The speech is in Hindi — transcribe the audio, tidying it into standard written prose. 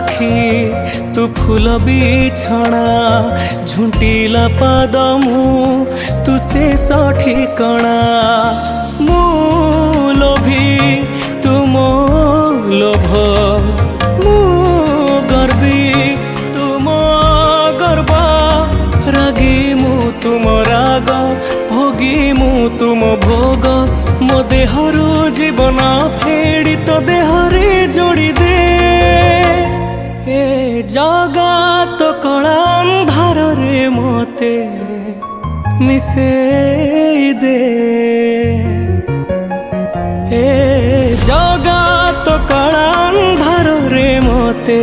आखि तू फूल बिछଣା झुंटिला पाद मु तू शेष ठिकଣା मु लोभी तुम लोभ मु गर्वी तुम गर्व रागी मु तुम राग भोगी मु तुम भोग मो देहरु जीवन फेड़ी तो देहरे जोड़ी दे ए जगा तो कला अंधार रे मोते मिसे दे ए जगा तो कला अंधार रे मोते